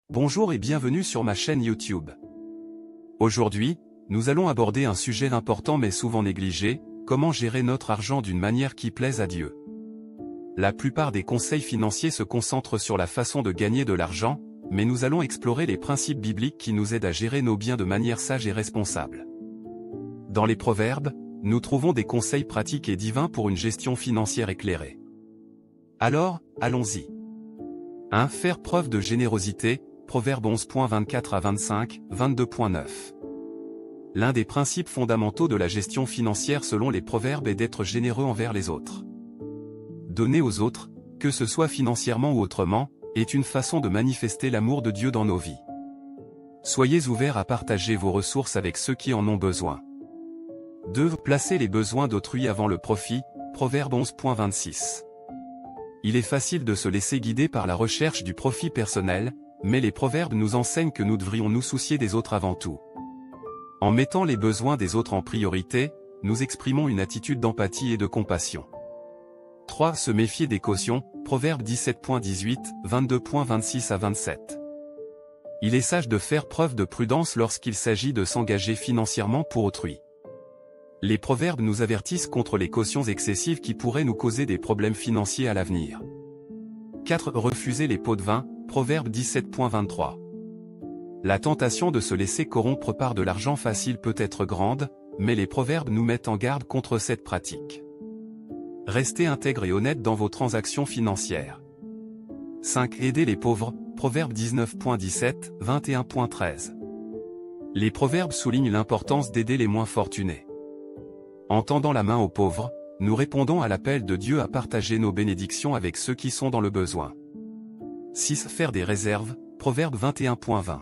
Bonjour et bienvenue sur ma chaîne YouTube. Aujourd'hui, nous allons aborder un sujet important mais souvent négligé, comment gérer notre argent d'une manière qui plaise à Dieu. La plupart des conseils financiers se concentrent sur la façon de gagner de l'argent, mais nous allons explorer les principes bibliques qui nous aident à gérer nos biens de manière sage et responsable. Dans les Proverbes, nous trouvons des conseils pratiques et divins pour une gestion financière éclairée. Alors, allons-y. 1. Faire preuve de générosité, Proverbe 11.24 à 25, 22.9. L'un des principes fondamentaux de la gestion financière selon les Proverbes est d'être généreux envers les autres. Donner aux autres, que ce soit financièrement ou autrement, est une façon de manifester l'amour de Dieu dans nos vies. Soyez ouverts à partager vos ressources avec ceux qui en ont besoin. 2. Placer les besoins d'autrui avant le profit, Proverbe 11.26. Il est facile de se laisser guider par la recherche du profit personnel, mais les proverbes nous enseignent que nous devrions nous soucier des autres avant tout. En mettant les besoins des autres en priorité, nous exprimons une attitude d'empathie et de compassion. 3. Se méfier des cautions, Proverbe 17.18, 22.26 à 27. Il est sage de faire preuve de prudence lorsqu'il s'agit de s'engager financièrement pour autrui. Les proverbes nous avertissent contre les cautions excessives qui pourraient nous causer des problèmes financiers à l'avenir. 4. Refuser les pots de vin, Proverbe 17.23. La tentation de se laisser corrompre par de l'argent facile peut être grande, mais les proverbes nous mettent en garde contre cette pratique. Restez intègre et honnête dans vos transactions financières. 5. Aider les pauvres, Proverbe 19.17, 21.13. Les proverbes soulignent l'importance d'aider les moins fortunés. En tendant la main aux pauvres, nous répondons à l'appel de Dieu à partager nos bénédictions avec ceux qui sont dans le besoin. 6. Faire des réserves, Proverbe 21.20.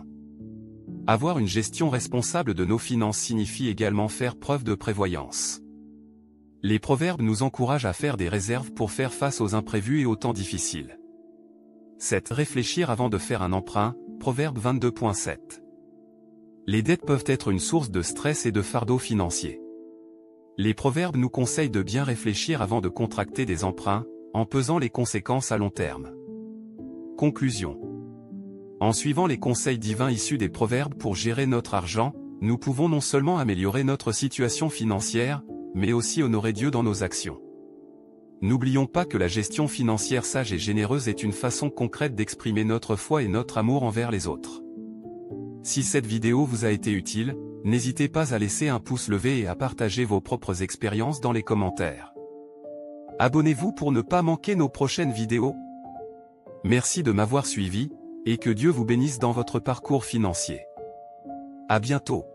Avoir une gestion responsable de nos finances signifie également faire preuve de prévoyance. Les proverbes nous encouragent à faire des réserves pour faire face aux imprévus et aux temps difficiles. 7. Réfléchir avant de faire un emprunt, Proverbe 22.7. Les dettes peuvent être une source de stress et de fardeau financier. Les proverbes nous conseillent de bien réfléchir avant de contracter des emprunts, en pesant les conséquences à long terme. Conclusion. En suivant les conseils divins issus des proverbes pour gérer notre argent, nous pouvons non seulement améliorer notre situation financière, mais aussi honorer Dieu dans nos actions. N'oublions pas que la gestion financière sage et généreuse est une façon concrète d'exprimer notre foi et notre amour envers les autres. Si cette vidéo vous a été utile, n'hésitez pas à laisser un pouce levé et à partager vos propres expériences dans les commentaires. Abonnez-vous pour ne pas manquer nos prochaines vidéos. Merci de m'avoir suivi, et que Dieu vous bénisse dans votre parcours financier. À bientôt.